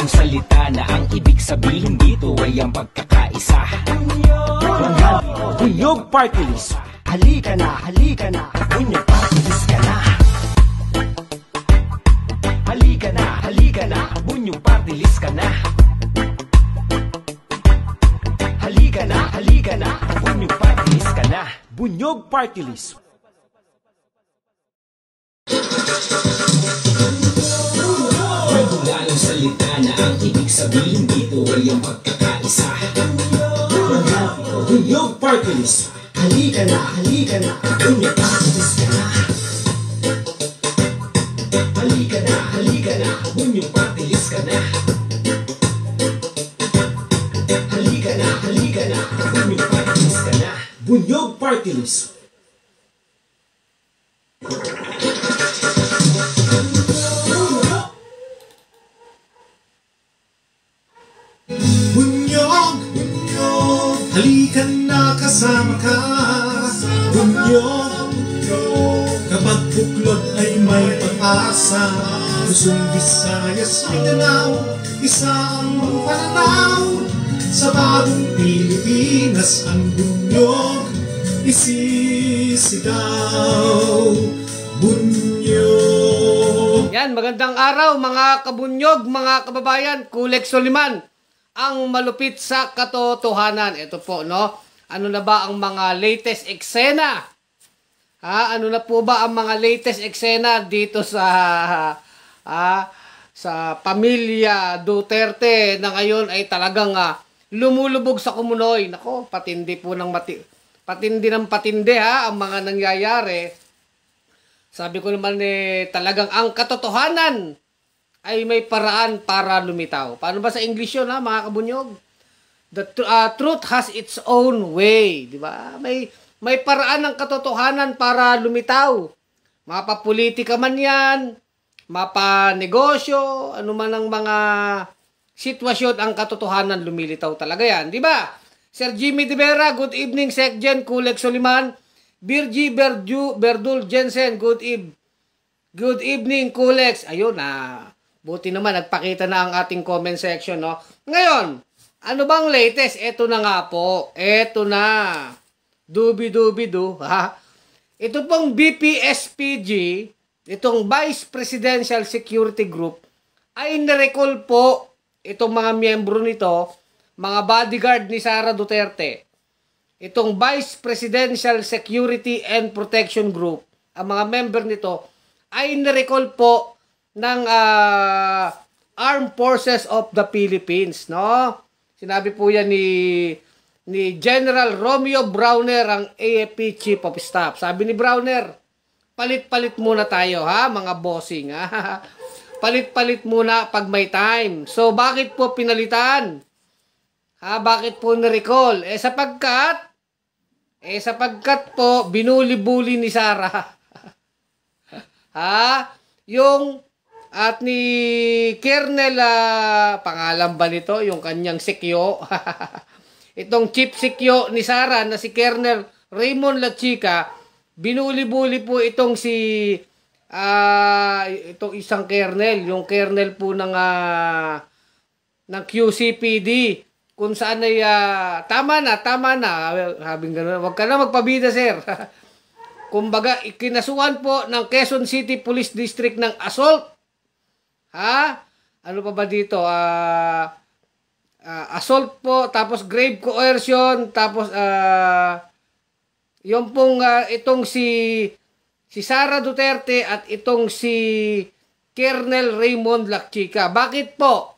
Punong-punong salita na ang ibig sabihin dito ay ang pagkakaisa. Bunyog Party List. Halika na, Bunyog Party List ka na. Halika na, Bunyog Party List ka na. Halika na, Bunyog Party List ka na. Bunyog Party List. Magulanong salita na ang ibig sabihin dito ay ang pagkakaisa. Bunyog Party List. Halika na, Bunyog Party List ka na. Halika na, Bunyog Party List ka na. Halika na, Bunyog Party List ka na. Bunyog Party List. Bunyog, halika na, kasama ka. Bunyog, kapag buklod ay may pag-asa. Luzon, Visayas, Mindanao, isang pananaw. Sa bagong Pilipinas ang bunyog isisigaw. Bunyog. Yan, magandang araw mga kabunyog, mga kababayan. Kulek Soliman, ang malupit sa katotohanan. Ito po, no? Ano na ba ang mga latest eksena? Ano na po ba ang mga latest eksena dito sa pamilya Duterte na ngayon ay talagang lumulubog sa kumunoy. Nako, patindi ng patindi ang mga nangyayari. Sabi ko naman talagang ang katotohanan ay may paraan para lumitaw. Paano ba sa English yun, mga kabunyog? The truth has its own way, di ba? May paraan ng katotohanan para lumitaw. Mapapolitika man yan, mapanegosyo, ano man ang mga sitwasyon, ang katotohanan lumilitaw talaga yan, di ba? Sir Jimmy De Vera, good evening. Sekjen Kulek Soliman, Virgie Berdul Jensen, good evening Kulex. Ayun buti naman nagpakita na ang ating comment section, no? Ngayon, ano bang latest? Ito na nga po. Ito na. Dubi-dubi-du, ha? Ito pong BPSPG, itong Vice Presidential Security Group, ay narecall po itong mga miyembro nito, mga bodyguard ni Sara Duterte. Itong Vice Presidential Security and Protection Group, ang mga member nito, ay narecall po ng Armed Forces of the Philippines, no? Sinabi po yan ni General Romeo Browner, ang AFP Chief of Staff. Sabi ni Browner, palit-palit muna tayo, mga bossing, palit-palit muna pag may time. So, bakit po pinalitan? Bakit po na-recall? Sapagkat po, binuli-buli ni Sara. Yung at ni Kernel, pangalan ba nito? Yung kanyang sikyo. Itong chief sikyo ni Sara na si Kernel Raymond Lachica, binuli-buli po itong itong isang kernel, yung kernel po ng QCPD, kung saan ay tama na, sabing gano'n, wag ka na magpabida, sir. Kumbaga, ikinasuhan po ng Quezon City Police District ng assault. Ano pa ba dito? Assault po, tapos grave coercion, tapos yung pong itong si Sara Duterte at itong si Kernel Raymond Lachica. Bakit po?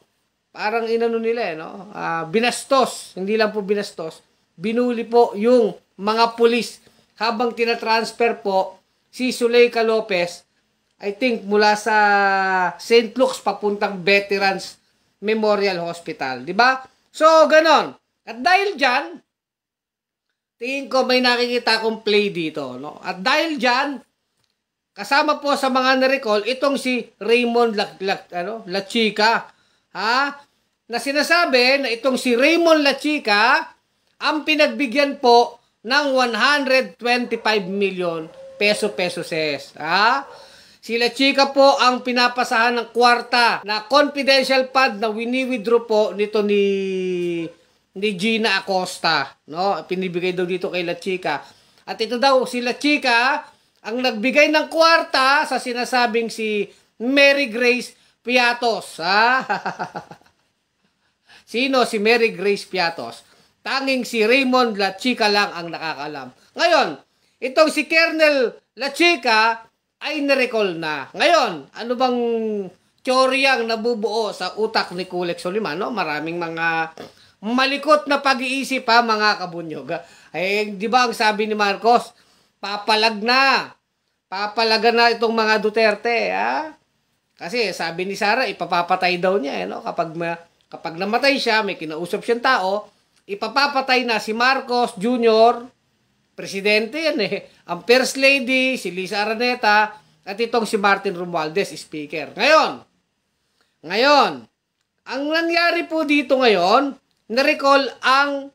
Parang inano nila, no? Binastos, hindi lang po binastos. Binuli po yung mga pulis habang tinatransfer po si Zuleika Lopez, I think mula sa St. Luke's papuntang Veterans Memorial Hospital, di ba? So, ganon. At dahil dyan, tingin ko may nakikita akong play dito, no? At dahil dyan, kasama po sa mga na-recall, itong si Raymond Lachica, na sinasabi na itong si Raymond Lachica ang pinagbigyan po ng 125 million peso ses. Sila Chika po ang pinapasahan ng kwarta na confidential fund na wini-withdraw po nito ni Gina Acosta, no? Pinibigay daw dito kay La Chika. At ito daw si La Chika ang nagbigay ng kwarta sa sinasabing si Mary Grace Piatos. Sino si Mary Grace Piatos? Tanging si Raymond La Chika lang ang nakakaalam. Ngayon, itong si Colonel La Chika ay na-recall na. Ngayon, ano bang teoryang nabubuo sa utak ni Kulex Soliman? No? Maraming mga malikot na pag-iisip ha, mga kabunyog. Eh, di ba ang sabi ni Marcos, papalagan na itong mga Duterte. Ha? Kasi sabi ni Sara, ipapapatay daw niya. No? Kapag namatay siya, may kinausap siyang tao, ipapapatay na si Marcos Jr., presidente yan eh. Ang First Lady, si Lisa Araneta, at itong si Martin Romualdez, speaker. Ngayon, ang nangyari po dito ngayon, na-recall ang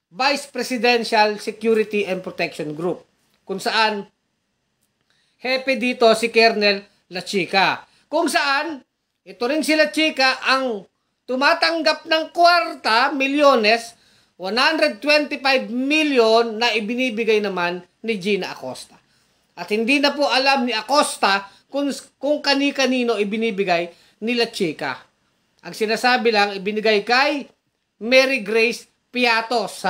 Vice Presidential Security and Protection Group, kung saan hepe dito si Colonel La Chika. Kung saan, ito rin si La Chika ang tumatanggap ng kwarta, milyones, 125 million na ibinibigay naman ni Gina Acosta. At hindi na po alam ni Acosta kung kani-kanino ibinibigay ni La Chika. Ang sinasabi lang, ibinigay kay Mary Grace Piatos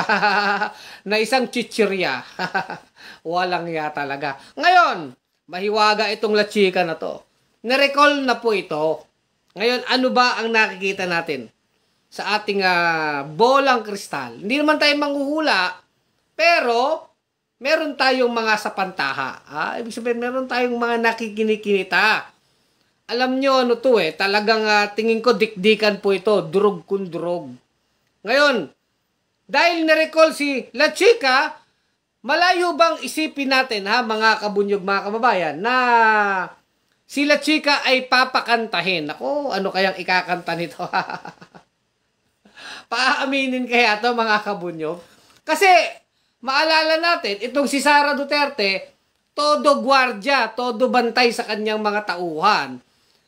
na isang chichirya. Walang ya talaga. Ngayon, mahiwaga itong La Chika na to. Na-recall na po ito. Ngayon, ano ba ang nakikita natin sa ating bolang kristal? Hindi naman tayo manghuhula, pero meron tayong mga sapantaha. Ibig sabihin, meron tayong mga nakikinikinita. Alam nyo, ano to talagang tingin ko dikdikan po ito, durog kung durog. Ngayon, dahil na-recall si La Chika, malayo bang isipin natin, mga kabunyog, mga kababayan, na si La Chika ay papakantahin? Ako, ano kayang ikakanta nito? Paaminin kaya to mga kabunyog? Kasi, maalala natin, itong si Sara Duterte, todo gwardya, todo bantay sa kanyang mga tauhan.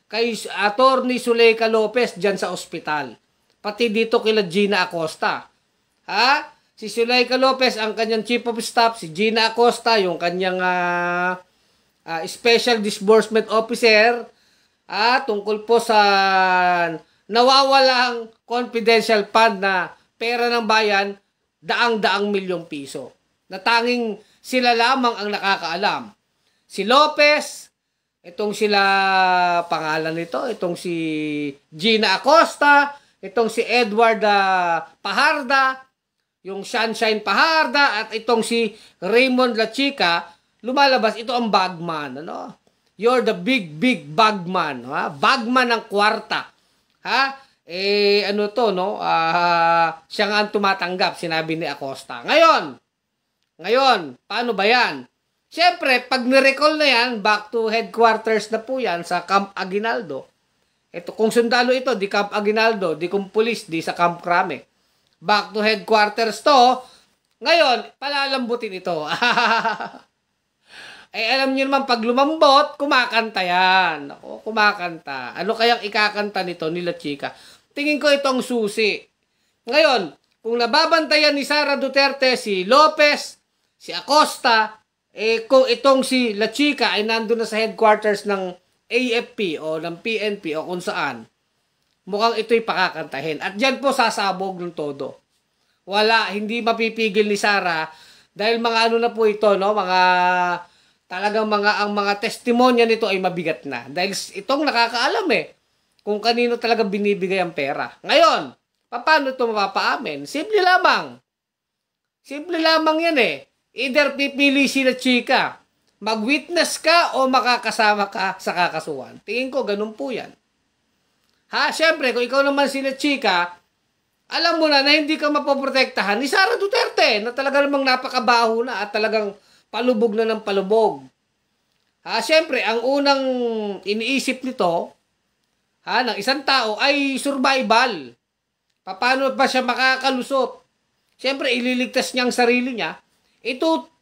Kay Attorney Zuleika Lopez dyan sa ospital. Pati dito kila Gina Acosta. Si Zuleika Lopez ang kanyang chief of staff, si Gina Acosta yung kanyang special disbursement officer, tungkol po sa nawawalang confidential fund na pera ng bayan, daang-daang milyong piso. Na tanging sila lamang ang nakakaalam. Si Lopez, itong sila pangalan nito, itong si Gina Acosta, itong si Edward Paharda, yung Sunshine Paharda, at itong si Raymond La Chika, lumalabas, ito ang bagman. You're the big bagman. Bagman ng kwarta. Siya nga ang tumatanggap, sinabi ni Acosta. Ngayon, paano ba yan? Siyempre, pag nirecall na yan, back to headquarters na po yan sa Camp Aguinaldo. Ito, kung sundalo ito, di Camp Aguinaldo, di kung pulis, di sa Camp Crame. Back to headquarters to. Ngayon, palalambutin ito. Alam niyo naman, pag lumambot, kumakanta yan. Kumakanta. Ano kayang ikakanta nito ni La Chika? Tingin ko itong susi. Ngayon, kung nababantayan ni Sara Duterte, si Lopez, si Acosta, kung itong si La Chika ay nandun na sa headquarters ng AFP o ng PNP o kung saan, mukhang ito'y pakakantahin. At dyan po sasabog ng todo. Hindi mapipigil ni Sara dahil mga ano na po ito, talagang ang mga testimonya nito ay mabigat na. Dahil itong nakakaalam kung kanino talaga binibigay ang pera. Ngayon, paano ito mapapaamin? Simple lamang. Simple lamang yan Either pipili si La Chika, mag-witness ka o makakasama ka sa kakasuhan. Tingin ko, ganun po yan. Siyempre, kung ikaw naman si La Chika, alam mo na hindi ka mapoprotektahan ni Sara Duterte na talaga namang napakabaho na at talagang palubog na ng palubog. Siyempre, ang unang iniisip nito, ng isang tao ay survival. Paano ba siya makakalusot? Siyempre, ililigtas niya ang sarili niya.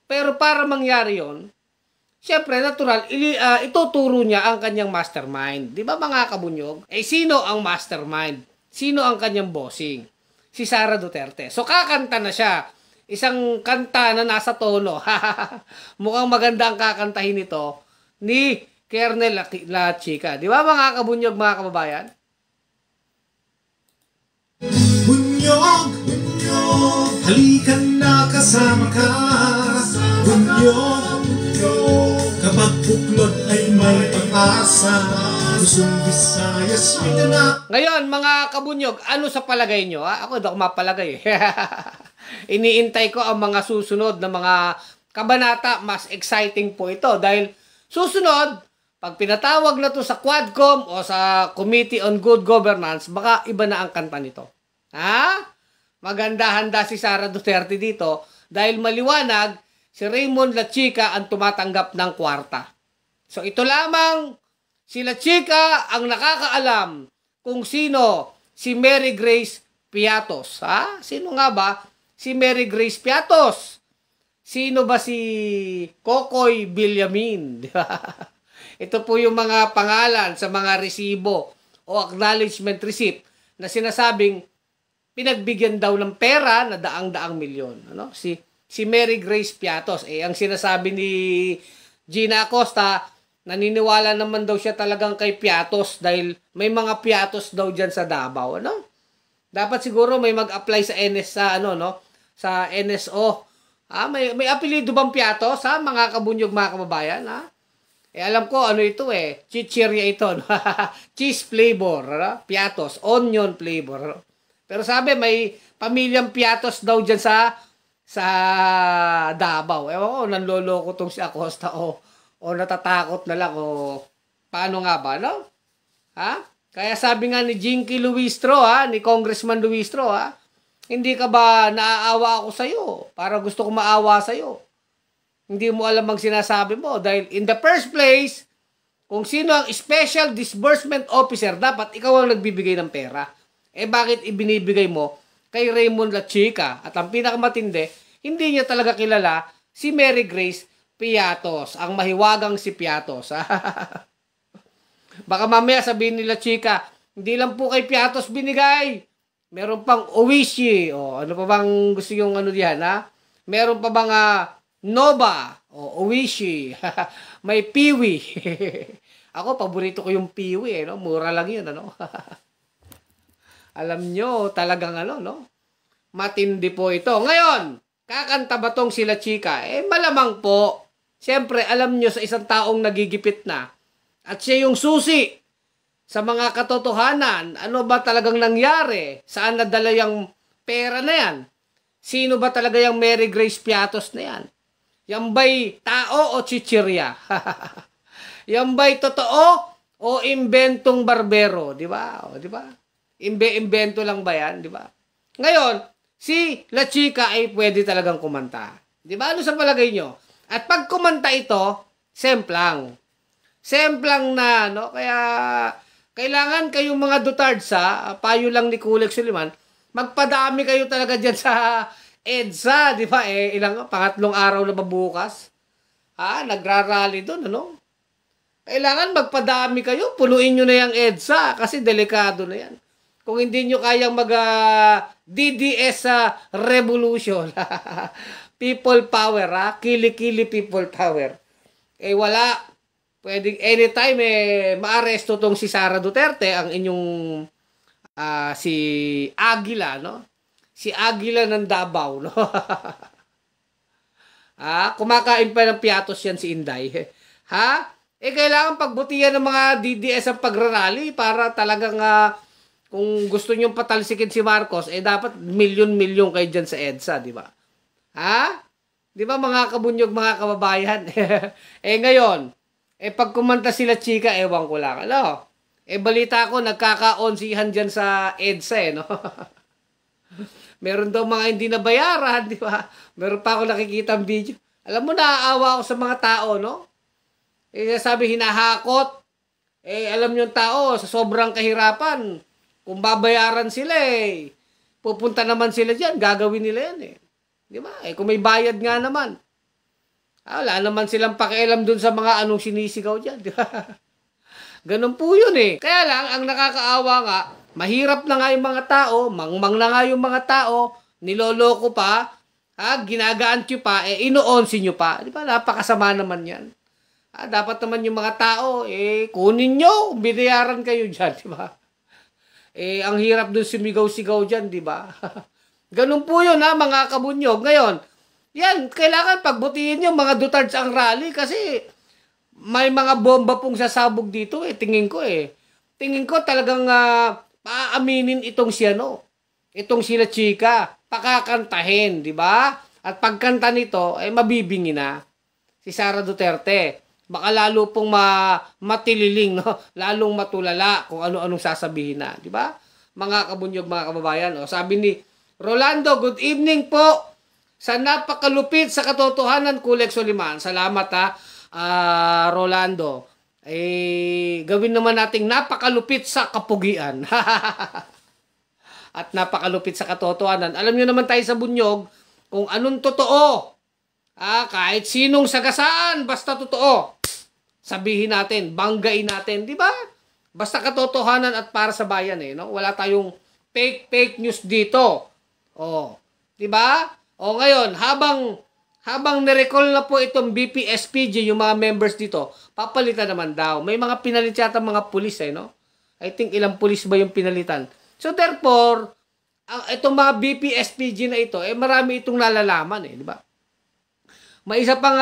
Pero para mangyari yon, Siyempre, natural, ituturo niya ang kanyang mastermind. Di ba mga kabunyog? Eh, sino ang mastermind? Sino ang kanyang bossing? Si Sara Duterte. So, kakanta na siya. Isang kanta na nasa tono. Mukhang maganda ang kakantahin nito ni Kernel La Chica. Di ba mga kabunyog, mga kababayan? Bunyog, bunyog, halika na kasama ka. Bunyog, bunyog, kapag buklod ay may pag-asa. Luzon, Visayas, Mindanao. Ngayon, mga kabunyog, ano sa palagay nyo? Ako, hindi ako mapalagay. Iniintay ko ang mga susunod na mga kabanata. Mas exciting po ito. Dahil susunod, pag pinatawag na to sa Quadcom o sa Committee on Good Governance, baka iba na ang kanta nito. Ha? Maganda-handa si Sara Duterte dito dahil maliwanag si Raymond La Chica ang tumatanggap ng kwarta. So ito lamang si La Chica ang nakakaalam kung sino si Mary Grace Piatos. Ha? Sino nga ba si Mary Grace Piatos? Sino ba si Kokoy Villamin? Ito po yung mga pangalan sa mga resibo o acknowledgement receipt na sinasabing pinagbigyan daw ng pera na daang-daang milyon. Ano? Si Mary Grace Piatos. Ang sinasabi ni Gina Acosta, naniniwala naman daw siya talagang kay Piatos dahil may mga Piatos daw dyan sa Davao. Ano? Dapat siguro may mag-apply sa sa NSO. May apelido bang Piatos, mga kabunyog, mga kababayan? Alam ko, ito chichirya ito. No? Cheese flavor. Ano? Piatos. Onion flavor. Ano? Pero sabi, may pamilyang Piatos daw dyan sa Davao. Ewan ko, nanloloko tong si Acosta o natatakot na lang o paano nga ba, no? Kaya sabi nga ni Jinky Luistro, ni Congressman Luistro, hindi ka ba naaawa ako sa'yo? Para gusto ko maawa sa'yo. Hindi mo alam ang sinasabi mo. Dahil in the first place, kung sino ang Special Disbursement Officer, dapat ikaw ang nagbibigay ng pera. Bakit ibinibigay mo kay Raymond La Chica? At ang pinakamatindi, hindi niya talaga kilala si Mary Grace Piatos, ang mahiwagang si Piatos. Baka mamaya sabihin ni La Chica, hindi lang po kay Piatos binigay. Meron pang Owishi. Ano pa bang gusto yung diyan, Meron pa bang Nova o Owishi. May Piwi. Ako, paborito ko yung Piwi, no? Mura lang yun, ano? Alam nyo, talagang matindi po ito. Ngayon, kakanta ba tong sila Chica? Malamang po. Siyempre, alam nyo sa isang taong nagigipit na at siya yung susi sa mga katotohanan. Ano ba talagang nangyari? Saan nadala yung pera na yan? Sino ba talaga yung Mary Grace Piatos na yan? Yan ba'y tao o chichirya? Yan ba'y totoo o imbentong barbero? Di ba? Di ba? Imbento lang ba yan? Di ba? Ngayon, si La Chica ay pwede talagang kumanta. Di ba? Ano sa palagay nyo? At pag kumanta ito, semplang. Semplang na, Kaya, kailangan kayong mga Dutardsa, payo lang ni Kulik Suliman, magpadami kayo talaga dyan sa EDSA, di ba? Pangatlong araw na ba bukas? Nagrarally doon, Kailangan magpadami kayo, punuin nyo na yung EDSA kasi delikado na yan. Kung hindi nyo kayang DDS revolution, people power, kili-kili people power. Wala. Pwedeng anytime, maaresto tong si Sara Duterte, ang inyong si Aguila, Si Aguila ng Davao, kumakain pa ng Piatos yan si Inday. Kailangan pagbutihan ng mga DDS ang pagrarally para talagang kung gusto nyong patalsikin si Marcos, dapat milyon-milyon kayo dyan sa EDSA, di ba? Di ba mga kabunyog, mga kababayan? Ngayon, pag kumanta sila Chica, ewan ko lang, balita ko, nagkakaonsihan dyan sa EDSA, Meron daw mga hindi nabayaran, di ba? Meron pa ako nakikita ang video. Alam mo, naaawa ako sa mga tao, sabi, hinahakot. Alam nyo yung tao, sa sobrang kahirapan, kung babayaran sila, pupunta naman sila dyan, gagawin nila yan, di ba? Kung may bayad nga naman. Wala naman silang pakialam dun sa mga anong sinisigaw dyan. Di ba? Ganun po yun eh. Kaya lang, ang nakakaawa nga, mahirap na nga yung mga tao, mangmang na nga yung mga tao, niloloko pa, ginagaan nyo pa, ino-onsi nyo pa. Di ba? Napakasama naman yan. Dapat naman yung mga tao, kunin nyo, binayaran kayo dyan, di ba? Ang hirap dun sumigaw-sigaw dyan, di ba? Ganun po yun mga kabunyog. Ngayon, yan, kailangan pagbutihin yung mga Duterte ang rally kasi may mga bomba pong sasabog dito tingin ko Tingin ko talagang paaminin itong itong sila Chika, pakakantahin, di ba? At pagkanta nito, mabibingi na si Sara Duterte. Baka lalo pong matililing, no? Lalong matulala kung ano-anong sasabihin na, di ba? Mga kabunyog, mga kababayan. Sabi ni Rolando, good evening po. Sa napakalupit sa katotohanan, Kulek Soliman. Salamat Rolando. Gawin naman nating napakalupit sa kapugian. At napakalupit sa katotohanan. Alam nyo naman tayo sa bunyog kung anong totoo. Kahit sinong sagasaan, basta totoo. Sabihin natin, banggain natin, di ba? Basta katotohanan at para sa bayan no? Wala tayong fake news dito. Di ba? Ngayon, habang nirecall na po itong BPSPG, yung mga members dito, papalitan naman daw. May mga pinalit yata mga pulis no? I think ilang pulis ba yung pinalitan. So therefore, itong mga BPSPG na ito, marami itong nalalaman di ba? May isa pang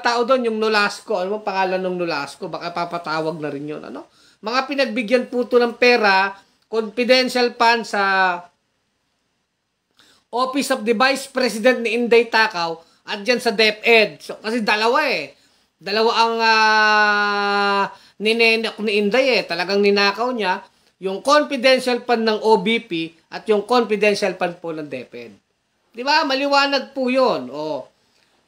tao doon, yung Nolasco. Ano mo pangalan ng Nolasco? Baka papatawag na rin yun. Mga pinagbigyan po ito ng pera, confidential fund sa Office of the Vice President ni Inday Takaw at dyan sa DepEd. So, kasi dalawa Dalawa ang ninenak ni Inday Talagang ninakaw niya yung confidential fund ng OBP at yung confidential fund po ng DepEd. Di ba? Maliwanag po yun.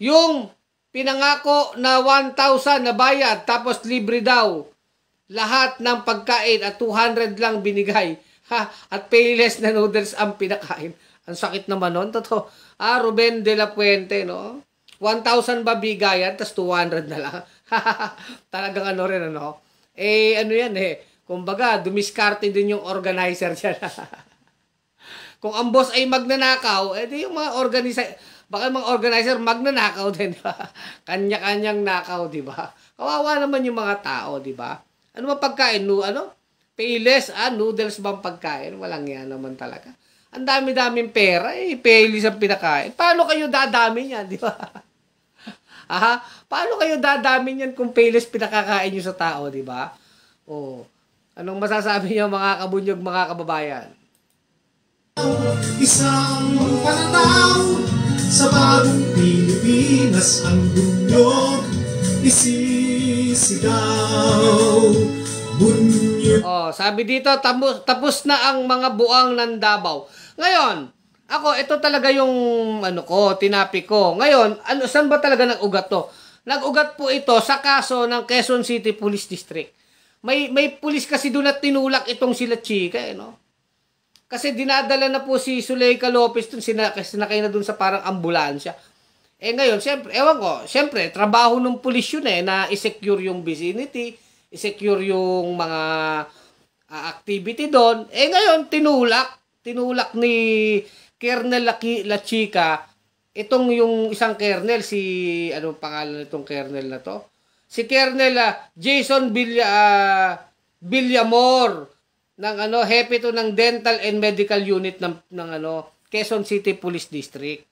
Yung pinangako na 1,000 na bayad tapos libre daw lahat ng pagkain at 200 lang binigay. At payless na noodles ang pinakain. Ang sakit naman nun. Totoo. Ruben de la Puente, no? 1,000 ba bigayan, tas 200 na lang. Talagang rin, ano yan, kumbaga, dumiskarte din yung organizer dyan. Kung ang boss ay magnanakaw, di yung mga baka mga organizer magnanakaw din, di ba? Kanya-kanyang nakaw, di ba? Kawawa naman yung mga tao, di ba? Ano ba pagkain? Payless, noodles bang pagkain? Walang yan naman talaga. Ang dami-daming pera, payless ang pinakain. Paano kayo dadami niyan, di ba? Paano kayo dadami niyan kung payless pinakakain nyo sa tao, di ba? Anong masasabi niyo mga kabunyog, mga kababayan? Isang pananaw sa bagong Pilipinas ang bunyog isisigaw. Sabi dito, tapos na ang mga buang ng Davao. Ngayon, ito talaga yung tinapi ko. Ngayon, saan ba talaga nag-ugat to? Nag-ugat po ito sa kaso ng Quezon City Police District. May pulis kasi doon at tinulak itong sila Chika, Kasi dinadala na po si Zuleika Lopez doon, sinakay na doon sa parang ambulansya. Ngayon, siyempre, trabaho ng pulis yun na i-secure yung vicinity, i-secure yung mga activity doon. Ngayon, tinulak ni Colonel La Chica, itong yung isang colonel, anong pangalan nitong colonel na to? Si Colonel Jason Villamor, ng hepe to ng Dental and Medical Unit ng Quezon City Police District.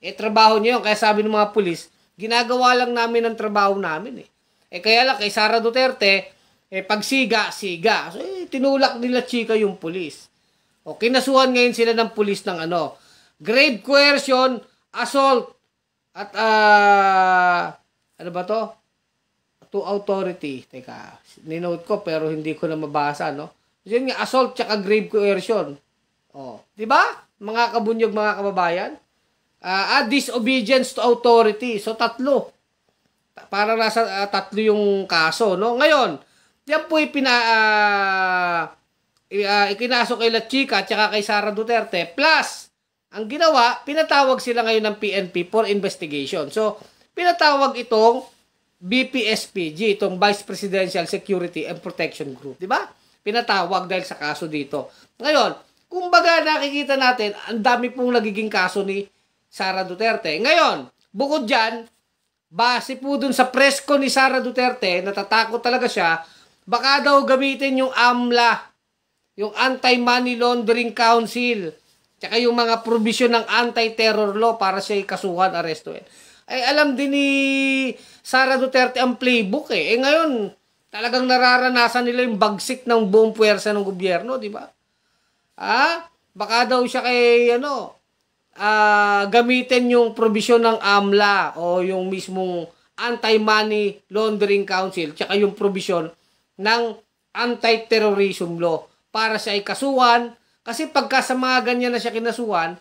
Trabaho niya yun. Kaya sabi ng mga pulis, ginagawa lang namin ang trabaho namin kaya lang kay Sara Duterte, pag siga. So, tinulak nila Chika yung pulis. Kinasuhan ngayon sila ng pulis ng grave coercion, assault, at ano ba to? To authority. Teka, ninote ko pero hindi ko na mabasa, Yun nga, assault tsaka grave coercion. Di ba? Mga kabunyog, mga kababayan. Disobedience to authority. So, 3. Para nasa 3 yung kaso, Ngayon, yan po ikinaso kay La Chica at saka kay Sara Duterte. Plus, ang ginawa, pinatawag sila ngayon ng PNP for investigation. So, pinatawag itong BPSPG, itong Vice Presidential Security and Protection Group, di ba? Pinatawag dahil sa kaso dito. Ngayon, kumbaga nakikita natin, ang dami pong nagiging kaso ni Sara Duterte. Ngayon, bukod dyan, base po dun sa presko ni Sara Duterte, natatakot talaga siya, baka daw gamitin yung AMLA, yung Anti-Money Laundering Council, tsaka yung mga provision ng anti-terror law para siya ikasuhan, arestuin. Ay alam din ni Sara Duterte ang playbook eh. Ngayon, talagang nararanasan nila yung bagsik ng buong puwersa ng gobyerno, di ba? Baka daw siya kay, gamitin yung provision ng AMLA o yung mismong Anti-Money Laundering Council, tsaka yung provision ng anti-terrorism law para siya ay kasuhan. Kasi pagka sa mga ganyan na siya kinasuhan,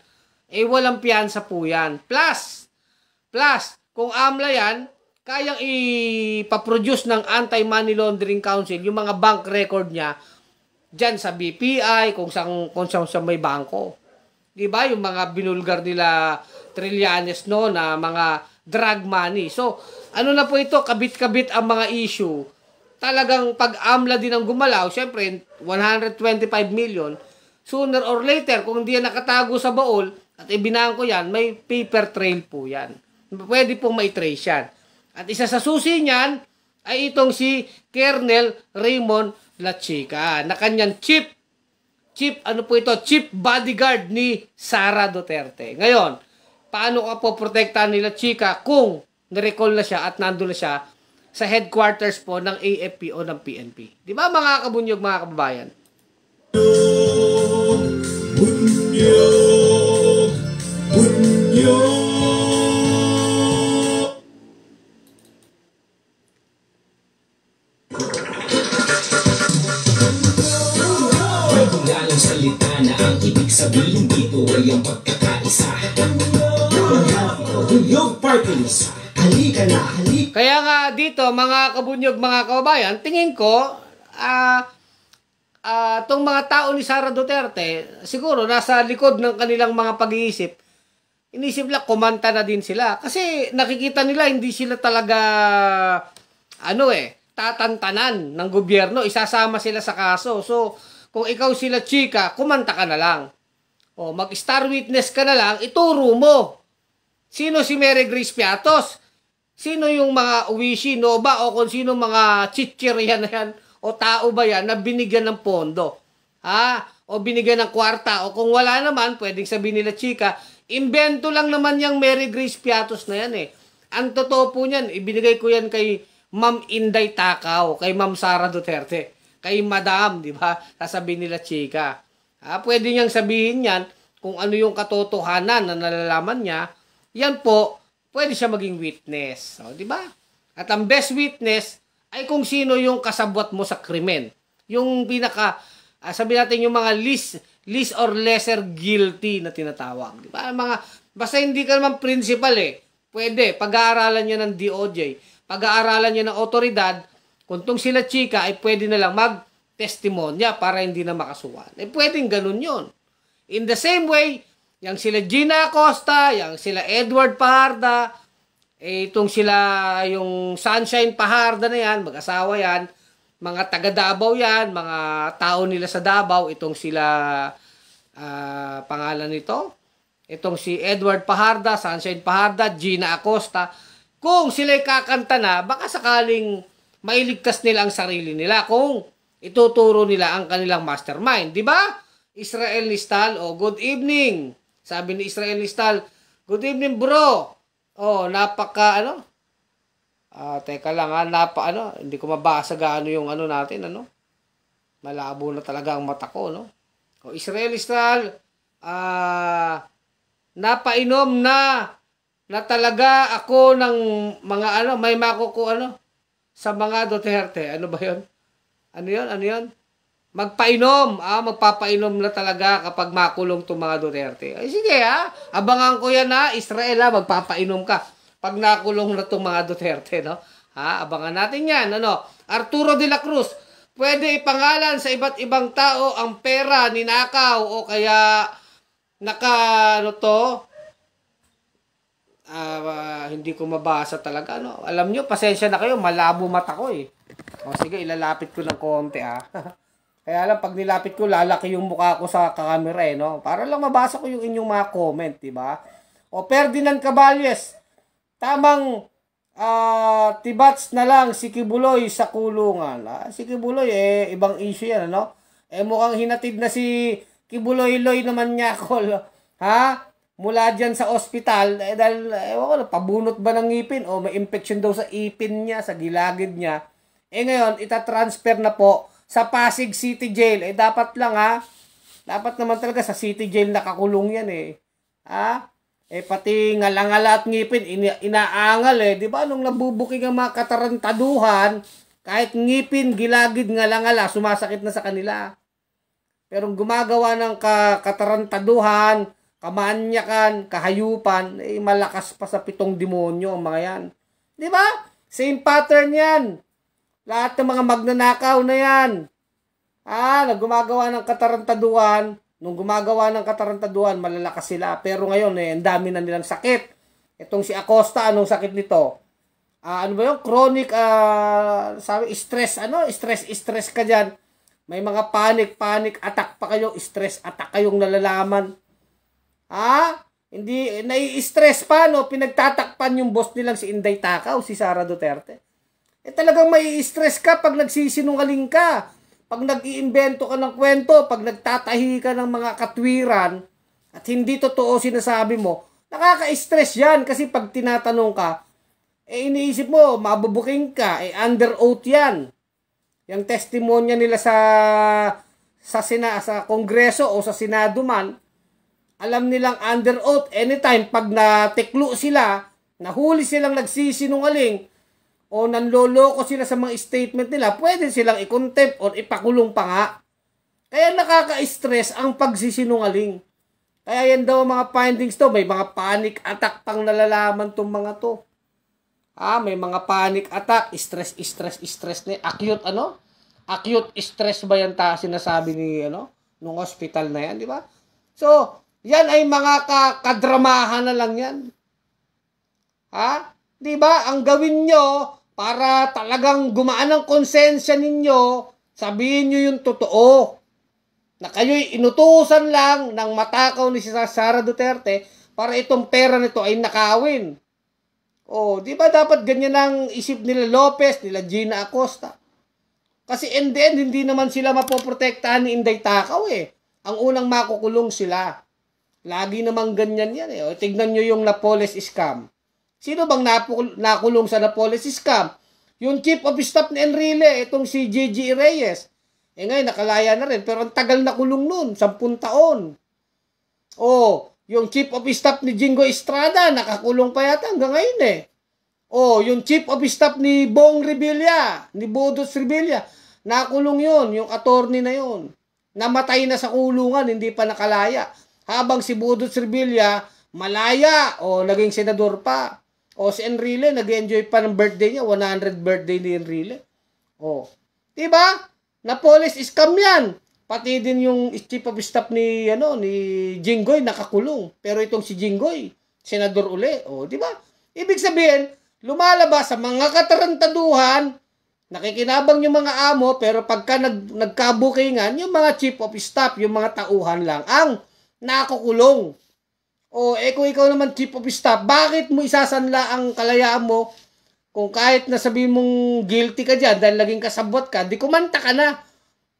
walang piyansa po yan. Plus, kung AMLA yan, kayang ipaproduce ng Anti-Money Laundering Council yung mga bank record niya dyan sa BPI, kung saan may bangko. Diba? Yung mga binulgar nila Trillanes, no, na mga drug money. So, ano na po ito? Kabit-kabit ang mga issue. Talagang pag AMLA din ang gumalaw, syempre, 125 million, sooner or later, kung hindi yan nakatago sa baol at ibinangko yan, may paper trail po yan. Pwede pong maitrace yan. At isa sa susi niyan ay itong si Colonel Raymond La Chica na kanyang chief bodyguard ni Sara Duterte. Ngayon, paano ka po protektahan ni La Chica kung na-recall na siya at nandun na siya sa headquarters po ng AFP o ng PNP? Di ba mga kabunyog, mga kababayan? Bunyog, bunyog. Regularang salita na ang ibig sabihin dito ay ang pagkakaisa. Bunyog Party List. Halika na, halika. Kaya nga dito, mga kabunyog, mga kababayan, tingin ko, tong mga tao ni Sara Duterte, siguro nasa likod ng kanilang mga pag-iisip, inisip lang, kumanta na din sila. Kasi nakikita nila, hindi sila talaga, tatantanan ng gobyerno, isasama sila sa kaso. So, kung ikaw sila chika, kumanta ka na lang. O, mag-star witness ka na lang, ituro mo. Sino si Mary Grace Piatos? Sino yung mga Uwishi, Nova, o kung sino mga chichirya na yan, o tao ba yan na binigyan ng pondo? O binigyan ng kwarta? O kung wala naman, pwedeng sabihin nila chika, imbento lang naman yung Mary Grace Piatos na yan eh. Ang totoo po niyan, ibinigay ko yan kay Ma'am Inday Takaw, kay Ma'am Sara Duterte, kay Madam, di ba? Sasabihin nila chika. Pwede niyang sabihin yan kung ano yung katotohanan na nalalaman niya, yan po, pwede siya maging witness. Di ba? At ang best witness ay kung sino yung kasabwat mo sa krimen. Yung pinaka, sabihin natin yung mga least or lesser guilty na tinatawag. Di ba? Basta hindi ka naman principal pwede, pag-aaralan niya ng DOJ, pag-aaralan niya ng otoridad, kung tong sila chika ay pwede na lang mag-testimonya para hindi na makasuhan. Pwedeng ganun yon. In the same way, yang sila Gina Acosta, yang sila Edward Paharda, itong sila yung Sunshine Paharda na yan, mag-asawa yan, mga taga Davao yan, mga tao nila sa Davao, itong sila, pangalan nito, itong si Edward Paharda, Sunshine Paharda, Gina Acosta, kung sila'y kakanta na, baka sakaling mailigtas nila ang sarili nila kung ituturo nila ang kanilang mastermind. Di ba? Israel Nistal, good evening. Sabi ni Israel Nistal, good evening bro. Napaka teka lang hindi ko mabasa gaano yung natin, malabo na talaga ang mata ko, Israel Nistal, napainom na talaga ako ng mga may makuko sa mga Duterte. Ano ba yun? Ano yun? Magpainom. Magpapainom na talaga kapag makulong itong mga Duterte. Ay sige abangan ko yan Israel magpapainom ka pag nakulong na itong mga Duterte, no? Abangan natin yan, Arturo de la Cruz, pwede ipangalan sa iba't ibang tao ang pera ninakaw o kaya hindi ko mabasa talaga, no? Alam nyo, pasensya na kayo, malabo mata ko eh. O sige, ilalapit ko ng konti Kaya lang, pag nilapit ko, lalaki yung mukha ko sa camera eh, no? Para lang mabasa ko yung inyong mga comment, diba? O Ferdinand Caballes, tamang tibats na lang si Kibuloy sa kulungan. Si Kibuloy, ibang issue yan, ano? Mukhang hinatid na si Kibuloy-loy naman niya ako, mula dyan sa ospital, dahil, pabunot ba ng ngipin? O may infection daw sa ipin niya, sa gilagid niya. Ngayon, itatransfer na po sa Pasig City Jail. Dapat lang, dapat naman talaga sa City Jail nakakulong yan, pati ngalangala at ngipin, inaangal di ba? Nung nabubuking ang mga katarantaduhan, kahit ngipin, gilagid, ngalangala, sumasakit na sa kanila. Pero gumagawa ng katarantaduhan, kamanyakan, kahayupan, malakas pa sa 7 demonyo ang mga yan. Di ba? Same pattern yan. Lahat ng mga magnanakaw na yan. Gumagawa ng katarantaduhan, nung gumagawa ng katarantaduhan, malalakas sila. Pero ngayon, ang dami na nilang sakit. Itong si Acosta, anong sakit nito? Ano ba yung chronic, sabi, stress, stress ka dyan. May mga panic attack pa kayo, stress attack kayong nalalaman. Hindi, nai-stress pa, no? Pinagtatakpan yung boss nilang si Inday Takaw, si Sara Duterte. Talagang may stress ka pag nagsisinungaling ka. Pag nag-iimbento ka ng kwento, pag nagtatahi ka ng mga katwiran, at hindi totoo sinasabi mo, nakaka-stress yan. Kasi pag tinatanong ka, iniisip mo, mabubuking ka, under oath yan. Yung testimonya nila sa Kongreso o sa Senado man, alam nilang under oath, anytime pag natiklo sila, nahuli silang nagsisinungaling, o nanloloko sila sa mga statement nila, pwede silang i-contempt or ipakulong pa nga. Kaya nakaka-stress ang pagsisinungaling. Kaya yan daw ang mga findings to, may mga panic attack pang nalalaman tong mga to. May mga panic attack, stress na acute acute stress ba yan sinasabi ni nung hospital na yan, di ba? So, yan ay mga kadramahan na lang yan. Di ba? Ang gawin nyo para talagang gumaan ang konsensya ninyo, sabihin nyo yung totoo. Na kayo'y inutusan lang ng matakaw ni Sara Duterte para itong pera nito ay nakawin. Di ba dapat ganyan ang isip nila Lopez, nila Gina Acosta? Kasi in the end, hindi naman sila mapoprotektahan ni Inday Takaw Ang unang makukulong sila. Lagi namang ganyan yan Tignan nyo yung Napoles scam. Sino bang nakulong sa Napoles scam? Yung chief of staff ni Enrile, itong si Gigi Reyes. Ngayon, nakalaya na rin. Pero ang tagal na kulong nun, 10 taon. Yung chief of staff ni Jingo Estrada, nakakulong pa yata hanggang ngayon yung chief of staff ni Bong Revilla, ni Bodos Revilla, nakulong yun, yung attorney na yun. Namatay na sa kulungan, hindi pa nakalaya. Habang si Bodos Revilla, malaya, naging senador pa. Si Enrile, nag-enjoy pa ng birthday niya, 100 birthday ni Enrile. Diba? Napoles scam yan. Pati din yung chief of staff ni Jinggoy nakakulong. Pero itong si Jinggoy, senador uli. Diba? Ibig sabihin, lumalabas sa mga katarantaduhan, nakikinabang yung mga amo, pero pagka nagkabukingan, yung mga chief of staff, yung mga tauhan lang, ang nakukulong. Kung ikaw naman chief of staff, bakit mo isasanla ang kalayaan mo kung kahit nasabi mong guilty ka dyan dahil naging kasabot ka, di kumanta ka na.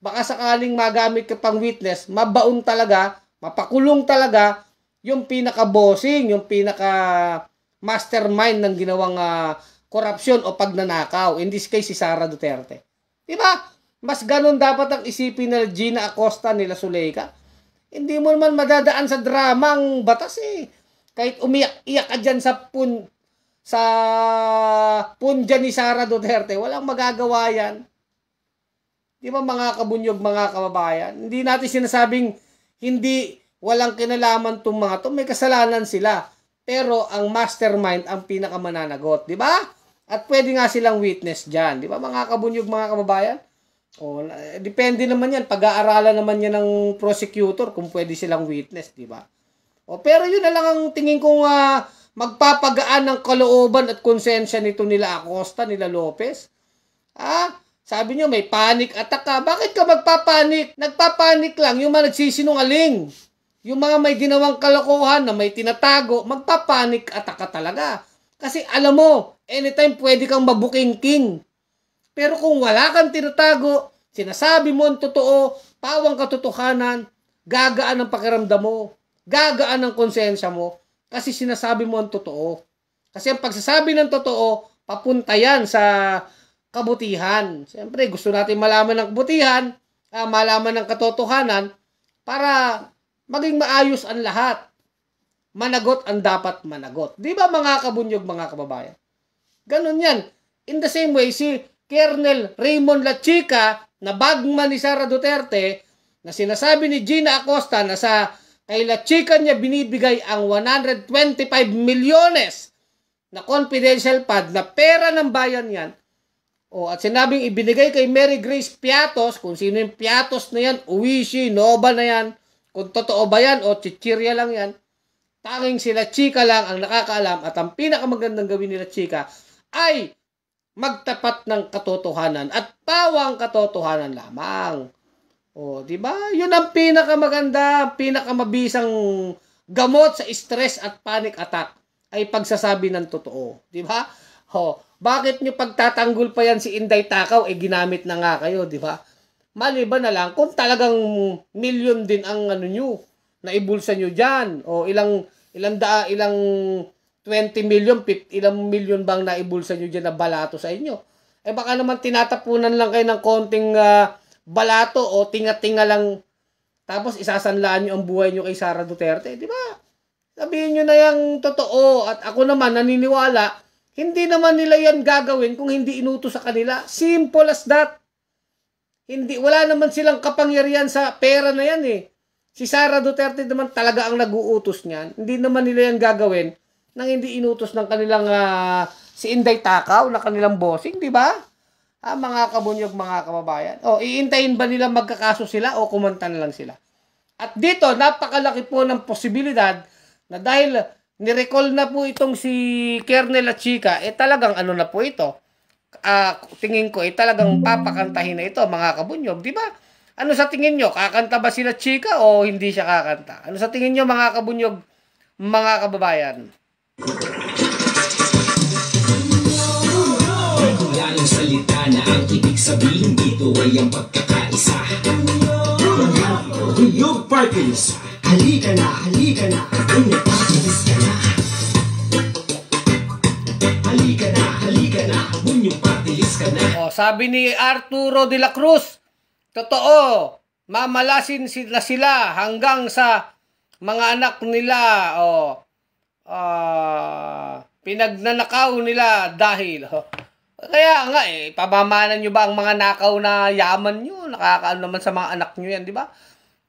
Baka sakaling magamit ka pang witness, mabaon talaga, mapakulong talaga yung pinaka-bossing, yung pinaka-mastermind ng ginawang korupsyon o pagnanakaw. In this case, si Sara Duterte. Diba? Mas ganun dapat ang isipin na Gina Acosta nila Zuleika. Hindi mo naman madadaan sa dramang batas Kahit umiyak-iyak ka dyan sa punja ni Sara Duterte, walang magagawa yan. Di ba mga kabunyog, mga kababayan? Hindi natin sinasabing walang kinalaman itong mga to. May kasalanan sila. Pero ang mastermind ang pinakamananagot. Di ba? At pwede nga silang witness dyan. Di ba mga kabunyog, mga kababayan? Depende naman yan. Pag-aaralan naman yan ng prosecutor kung pwede silang witness, di ba? Pero yun na lang ang tingin kong magpapagaan ng kalooban at konsensya nito nila Acosta, nila Lopez? Sabi nyo, may panic attack ka. Bakit ka magpapanik? Nagpapanik lang yung mga nagsisinungaling. Yung mga may ginawang kalokohan na may tinatago, magpapanik attack ka talaga. Kasi alam mo, anytime pwede kang mabuking-king. Pero kung wala kang tinatago, sinasabi mo ang totoo, pawang katotohanan, gagaan ang pakiramdam mo, gagaan ang konsensya mo, kasi sinasabi mo ang totoo. Kasi ang pagsasabi ng totoo, papunta yan sa kabutihan. Siyempre, gusto natin malaman ng kabutihan, malaman ng katotohanan, para maging maayos ang lahat. Managot ang dapat managot. Di ba mga kabunyog, mga kababayan? Ganun yan. In the same way, si Colonel Raymond Lachica, na bagman ni Sara Duterte, na sinasabi ni Gina Acosta na sa kay Lachica niya binibigay ang 125 milyones na confidential fund na pera ng bayan yan. At sinabing ibinigay kay Mary Grace Piatos, kung sino yung Piatos na yan, Uwishi, Nova na yan, kung totoo ba yan o chichirya lang yan, tanging si Lachica lang ang nakakaalam at ang pinakamagandang gawin ni Lachica ay magtapat ng katotohanan at pawang katotohanan lamang. Di ba? Yun ang pinakamaganda, pinakamabisang gamot sa stress at panic attack ay pagsasabi ng totoo. Di ba? Bakit nyo pagtatanggol pa yan si Inday Takaw, ginamit na nga kayo, di ba? Maliban na lang kung talagang milyon din ang nyo, naibulsa nyo dyan. Ilang 20 million, ilang milyon bang naibulsa nyo dyan na balato sa inyo? Baka naman tinatapunan lang kayo ng konting balato o tinga-tinga lang, tapos isasanlaan nyo ang buhay nyo kay Sara Duterte, di ba? Sabihin nyo na yung totoo, at ako naman naniniwala, hindi naman nila yan gagawin kung hindi inutos sa kanila. Simple as that. Wala naman silang kapangyarihan sa pera na yan eh. Si Sara Duterte naman talaga ang nag-uutos niyan. Hindi naman nila yan gagawin nang hindi inutos ng kanilang si Inday Takaw na kanilang bossing, di ba? Mga kabunyog, mga kababayan. Iintayin ba nila magkakaso sila o kumanta na lang sila? At dito, napakalaki po ng posibilidad na dahil nirecall na po itong si Colonel Lachica, talagang ano na po ito. Tingin ko, talagang papakantahin na ito, mga kabunyog, di ba? Ano sa tingin nyo? Kakanta ba si Lachica o hindi siya kakanta? Ano sa tingin nyo, mga kabunyog, mga kababayan? Ang salita na ang ibig sabihin dito ay ang pagkakaisa. Bunyog Parkins, Halika na, umipakinis ka na. halika na, bunyog Parkins ka na. Sabi ni Arturo de la Cruz, totoo, mamalasin sila hanggang sa mga anak nila, pinagnanakaw nila dahil, kaya nga pamamanan nyo ba ang mga nakaw na yaman nyo? Nakakaano naman sa mga anak nyo yan, di ba?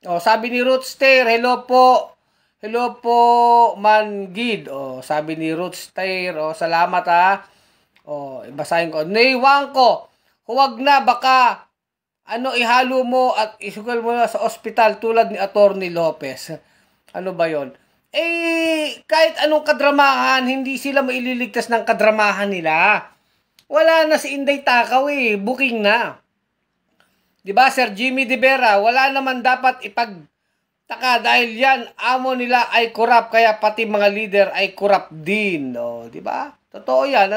Sabi ni Rootstair, hello po Mangid. Sabi ni Rootstair, salamat ha. Basahin ko. Naiwan ko, huwag na, baka ihalo mo at isugal mo na sa ospital tulad ni Atty. Lopez. Ano ba yon? Kahit anong kadramahan, hindi sila maililigtas ng kadramahan nila. Wala na si Inday Takaw booking na. 'Di ba, Sir Jimmy De Vera, wala naman dapat ipagtaka dahil yan amo nila ay corrupt, kaya pati mga leader ay corrupt din, 'di ba? Totoo 'yan,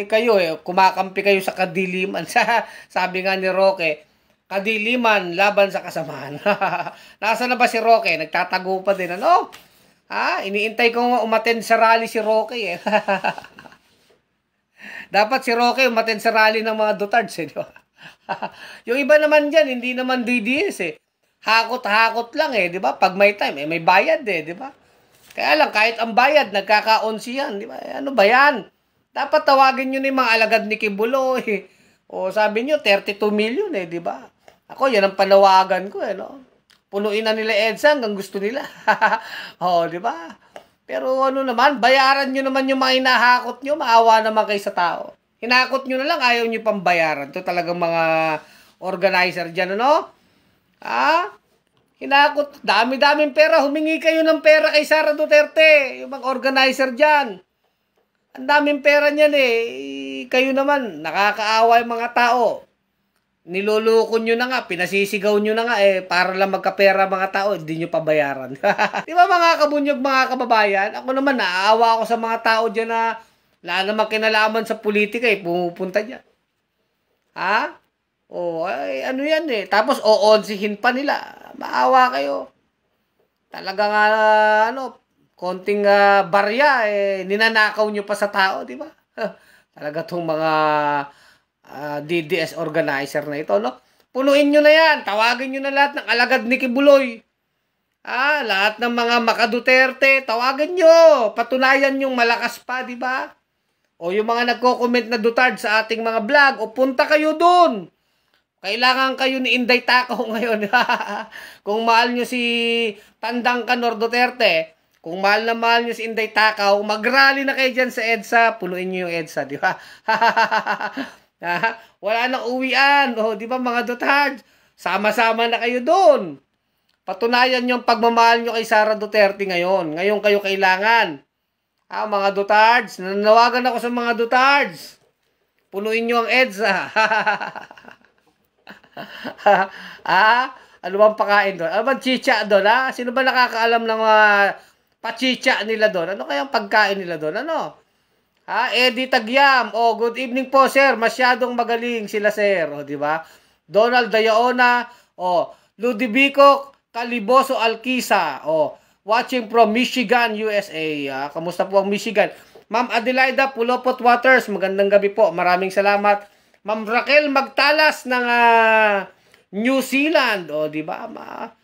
kayo kumakampi kayo sa kadiliman. Sabi nga ni Roque, kadiliman laban sa kasamaan. Nasaan na ba si Roque? Nagtatago pa din, iniintay ko umattend sa rally si Roque Dapat si Roque umattend sa rally ng mga Dutards, di ba? Yung iba naman dyan, hindi naman DDS Hakot-hakot lang di ba? Pag may time, may bayad di ba? Kaya lang, kahit ang bayad, nagkaka-11 yan, di ba? Ano ba yan? Dapat tawagin nyo na yung mga alagad ni Kibulo sabi nyo, 32 million di ba? Ako, yan ang panawagan ko Punuin na nila EDSA hanggang gusto nila. Di ba? Pero naman, bayaran nyo naman yung mga hinahakot nyo, maawa naman kayo sa tao. Hinakot nyo na lang, ayaw nyo pang bayaran. Ito talagang mga organizer dyan, Hinakot, dami-daming pera. Humingi kayo ng pera kay Sara Duterte. Yung mga organizer dyan. Ang daming pera niyan eh. Kayo naman, nakakaawa yung mga tao. Niloloko nyo na nga, pinasisigaw nyo na nga eh, para lang magkapera mga tao, hindi nyo pabayaran. Di ba mga kabunyog, mga kababayan? Ako naman, naaawa ako sa mga tao dyan na wala namang kinalaman sa politika eh, pumupunta dyan. Ha? O, ay, ano yan eh. Tapos, oonsihin pa nila. Maawa kayo. Talagang, konting barya eh, ninanakaw nyo pa sa tao, di ba? Talaga tong mga DDS organizer na ito, no? Punuin nyo na yan. Tawagin nyo na lahat ng alagad ni Kibuloy. Lahat ng mga Makaduterte, tawagin nyo. Patunayan yung malakas pa, di ba? O yung mga nagko-comment na Dutard sa ating mga vlog, o punta kayo dun. Kailangan kayo ni Inday Takaw ngayon. Kung mahal nyo si Tandang Kanor Duterte, kung mahal na mahal nyo si Inday Takaw, mag-rally na kayo dyan sa EDSA, punuin nyo yung EDSA, di ba? Wala nang uwian, di ba mga Dutard? Sama-sama na kayo doon. Patunayan yung pagmamahal nyo kay Sara Duterte ngayon. Ngayon kayo kailangan. Mga Dutards, nanawagan ako sa mga Dutards. Punuin nyo ang EDSA. Ano bang pakain doon? Ano bang chicha doon, ha? Sino ba nakakaalam ng pachicha nila doon? Ano kayang pagkain nila doon? Ano? Eddie Tagyam. Good evening po, sir. Masyadong magaling sila, sir. Di ba? Donald Dayaona. Ludovico Caliboso Alquisa. Watching from Michigan, USA. Kamusta po ang Michigan? Ma'am Adelaida Pulopot Waters. Magandang gabi po. Maraming salamat. Ma'am Raquel Magtalas ng New Zealand. Di ba?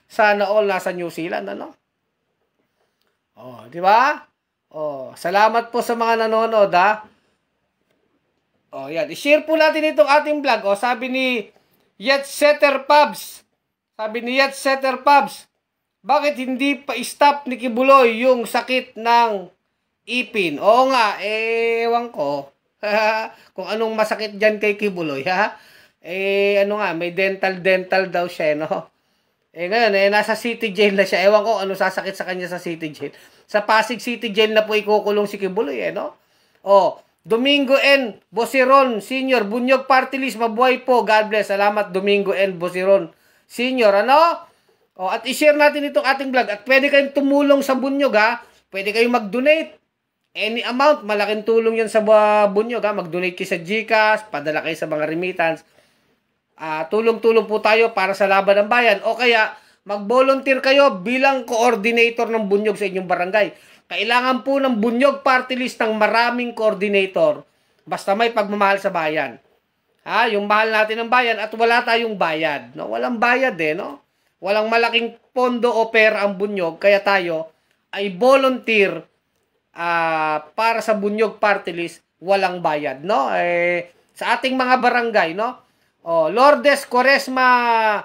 Sana all nasa New Zealand, ano? Di ba? Salamat po sa mga nanonood, ha? Yan. I-share po natin itong ating vlog. Sabi ni Yetsetter Pubs. Bakit hindi pa stop ni Kibuloy yung sakit ng ipin? Oo nga, ewan ko. Kung anong masakit dyan kay Kibuloy, ha? May dental daw siya, no? Ngayon, nasa City Jail na siya. Ewan ko ano sasakit sa kanya sa City Jail. Sa Pasig City Jail na po ikukulong si Kibuloy, no? Domingo N. Bosiron, Senior, Bunyog Party List, mabuhay po. God bless. Salamat, Domingo N. Bosiron, Senior, ano? At i-share natin itong ating vlog. At pwede kayong tumulong sa Bunyog, ha? Pwede kayong mag-donate. Any amount, malaking tulong yan sa Bunyog, ha? Mag-donate kayo sa GCash, padala kayo sa mga remittance. Tulong-tulong po tayo para sa laban ng bayan. O kaya, mag-volunteer kayo bilang coordinator ng Bunyog sa inyong barangay. Kailangan po ng Bunyog Party List ng maraming coordinator. Basta may pagmamahal sa bayan. Yung mahal natin ng bayan at wala tayong bayad. No? Walang bayad no? Walang malaking pondo o pera ang Bunyog. Kaya tayo ay volunteer para sa Bunyog Party List. Walang bayad. No? Sa ating mga barangay, no? Lourdes Quaresma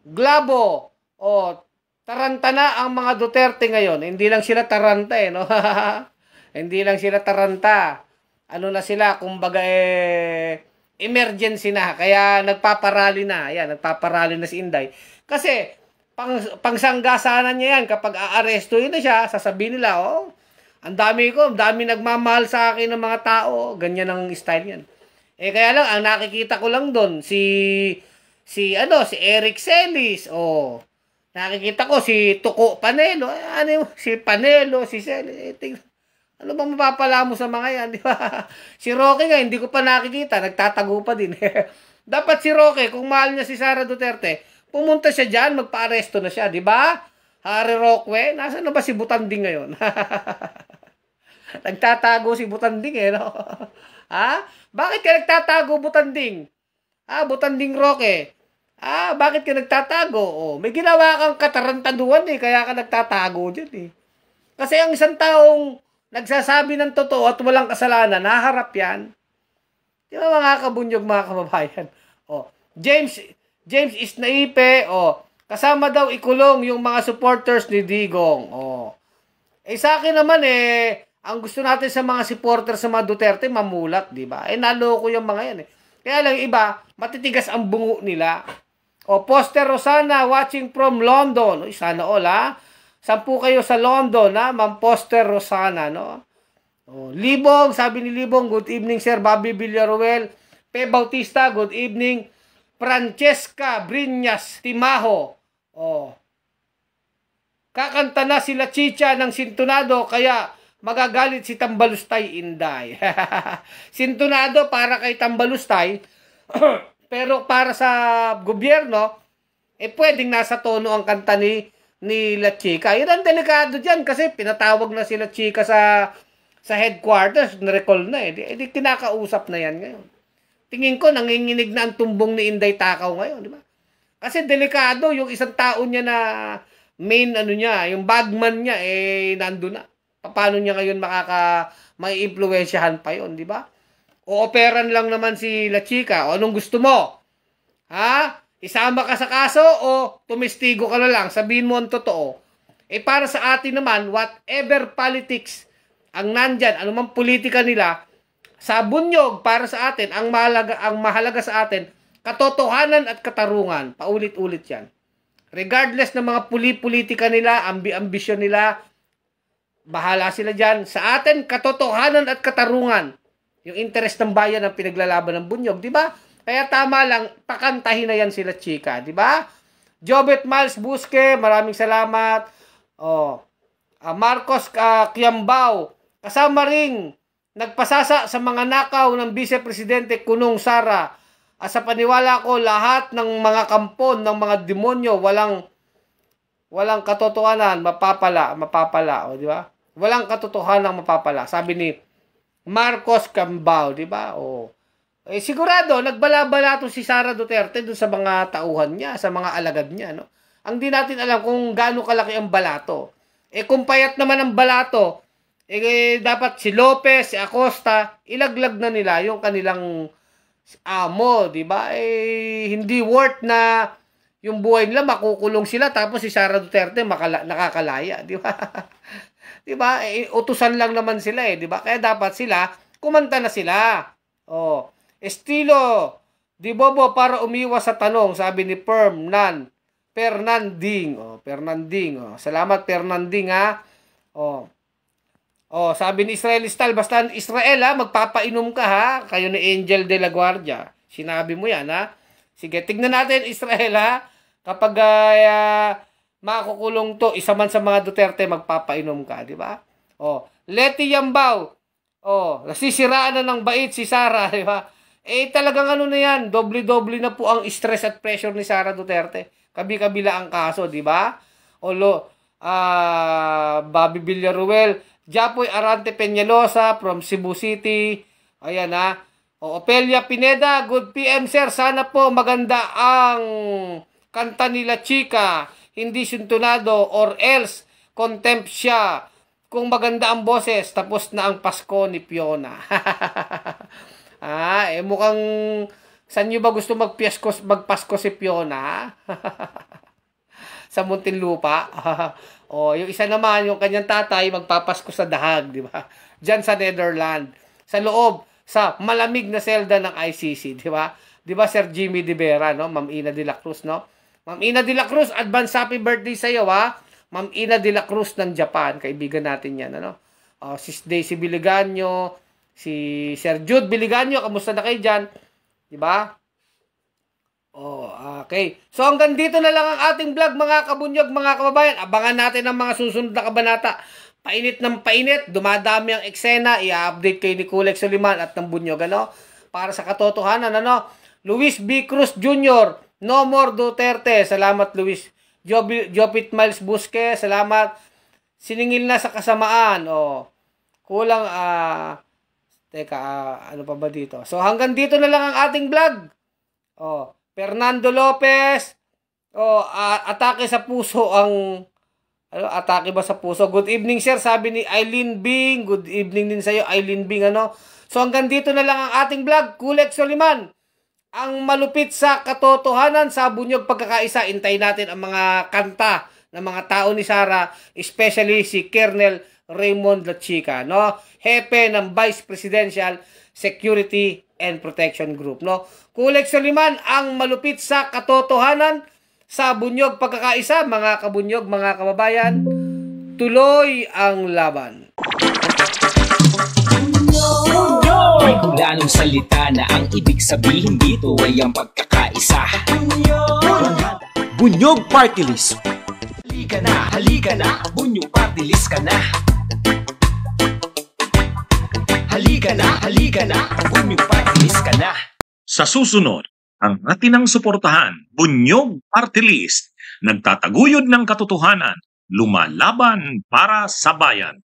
Glabo. Taranta na ang mga Duterte ngayon. Hindi lang sila taranta no? Hindi lang sila taranta. Ano na sila, kumbaga emergency na. Kaya nagpaparali na. Ayan, nagpaparali na si Inday. Kasi, pangsanggasanan niya yan. Kapag aarestuin na siya, sasabihin nila, ang dami nagmamahal sa akin ng mga tao. Ganyan ang style yan. Kaya lang, ang nakikita ko lang doon, si Eric Celis, nakikita ko si Tuko Panelo, si Panelo, si Celis, ano bang mapapala mo sa mga yan, di ba? Si Roque nga, hindi ko pa nakikita, nagtatago pa din. Dapat si Roque, kung mahal niya si Sara Duterte, pumunta siya dyan, magpa-aresto na siya, di ba? Harry Roque, nasa na ba si Butanding ngayon? Nagtatago si Butanding no? Bakit ka nagtatago, Butanding? Butanding Roque. Bakit ka nagtatago? May ginawa kang katarantaduhan kaya ka nagtatago dyan Kasi ang isang taong nagsasabi ng totoo at walang kasalanan, naharap yan. Di ba mga kabunyog, mga kababayan? James Isnaipe, kasama daw ikulong yung mga supporters ni Digong. Sa akin naman ang gusto natin sa mga supporters sa mga Duterte, mamulat, di ba? Naloko yung mga yan Kaya lang iba, matitigas ang bungo nila. O, Poster Rosana, watching from London. Uy, sana all, ha? 10 kayo sa London, ha? Ma'am Poster Rosana, no? O, Libong, sabi ni Libong, good evening, Sir Bobby Villaruel. Pe Bautista, good evening. Francesca Briñas Timaho. O, kakanta na sila Chicha ng Sintunado, kaya magagalit si Tambalustay Inday. Sintunado para kay Tambalustay, pero para sa gobyerno, pwedeng nasa tono ang kanta ni La Chica. Yun ang delikado dyan kasi pinatawag na sila Chica sa headquarters, na-recall na di kinakausap na yan ngayon. Tingin ko, nanginginig na ang tumbong ni Inday Takaw ngayon, di ba? Kasi delikado, yung isang tao niya na main yung bagman niya, nandun na. Paano niya ngayon may impluwensyahan pa yon, di ba? O operan lang naman si La Chica. O anong gusto mo? Ha? Isama ka sa kaso o tumistigo ka na lang? Sabihin mo ang totoo. Para sa atin naman, whatever politics ang nandyan, anumang politika nila, sa bunyog para sa atin, ang mahalaga sa atin, katotohanan at katarungan. Paulit-ulit yan. Regardless ng mga politika nila, ambisyon nila, bahala sila dyan. Sa atin, katotohanan at katarungan. Yung interest ng bayan ang pinaglalaban ng bunyog, di ba? Kaya tama lang, pakantahin na yan sila Chica, di ba? Jobet Miles Busque, maraming salamat. Marcos Kiambao, kasama ring nagpasasa sa mga nakaw ng Vice Presidente Kunong Sara. Sa paniwala ko, lahat ng mga kampon, ng mga demonyo, walang katotohanan, mapapala, o di ba? Walang katotohanan mapapala. Sabi ni Marcos Cambao, di ba? Sigurado, nagbala-bala to si Sara Duterte doon sa mga tauhan niya, sa mga alagad niya, no? Ang di natin alam kung gaano kalaki ang balato. Kung payat naman ang balato, dapat si Lopez, si Acosta, ilaglag na nila yung kanilang amo, di ba? Hindi worth na yung buhay nila, makukulong sila, tapos si Sara Duterte nakakalaya, di ba? Di ba? Utusan lang naman sila, di ba? Kaya dapat sila, kumanta na sila. Estilo, di bobo para umiwas sa tanong, sabi ni Fernanding. Salamat, Fernanding, ha? Sabi ni Israel Stal, basta Israel, ha, magpapainom ka, ha? Kayo ni Angel de la Guardia. Sinabi mo yan, ha? Sige, tignan natin, Israel, ha? Kapag makukulong to, isa man sa mga Duterte, magpapainom ka, di ba? Leti Yambao, nasisiraan na ng bait si Sara, di ba? Talagang ano na yan, doble-doble na po ang stress at pressure ni Sara Duterte. Kabi-kabila ang kaso, di ba? Bobby Villaruel, Japoy Arante Peñalosa from Cebu City. Ayan, ha. Opelia Pineda, good PM, sir. Sana po maganda ang kanta nila Chica. Hindi Sintunado or else contempt siya. Kung maganda ang boses, tapos na ang Pasko ni Fiona. Mukhang saan nyo ba gusto magpasko si Fiona? Sa Muntinlupa. Yung isa naman, yung kanyang tatay, magpapasko sa dahag, di ba? Diyan sa Netherlands. Sa loob, sa malamig na selda ng ICC, di ba? Di ba, Sir Jimmy De Vera, no? Ma'am Ina de la Cruz, no? Ma'am Ina de la Cruz, advance happy birthday sa iyo, ha? Ma'am Ina de la Cruz ng Japan, kaibigan natin yan, ano? Si Daisy Biliganyo, si Sir Jude Biliganyo, kamusta na kayo dyan? Di ba? Okay. So hanggang dito na lang ang ating vlog, mga kabunyog, mga kababayan. Abangan natin ang mga susunod na kabanata. Painit ng painit, dumadami ang eksena, i-update kay ni Kulek Soliman at ng bunyog, ano? Para sa katotohanan, ano? Luis B. Cruz Jr., no more Duterte. Salamat, Luis. Jopit Miles Busque, salamat. Siningil na sa kasamaan. Kulang, ano pa ba dito? So hanggang dito na lang ang ating vlog. Fernando Lopez, atake sa puso ang, atake ba sa puso? Good evening, sir, sabi ni Eileen Bing. Good evening din sa'yo, Eileen Bing, ano? So hanggang dito na lang ang ating vlog. Kulek Soliman, ang malupit sa katotohanan sa bunyog pagkakaisa. Intayin natin ang mga kanta ng mga tao ni Sara, especially si Colonel Raymond La Chica, no? Hepe ng Vice Presidential Security and Protection Group. No? Kulex Soliman ang malupit sa katotohanan sa bunyog pagkakaisa. Mga kabunyog, mga kababayan, tuloy ang laban. May kulanong salita na ang ibig sabihin dito ay ang pagkakaisa. Bunyog Party List. Halika na, Bunyog Party List ka na. Halika na, Bunyog Party List ka na. Sa susunod, ang atinang suportahan, Bunyog Party List, nagtataguyod ng katotohanan, lumalaban para sa bayan.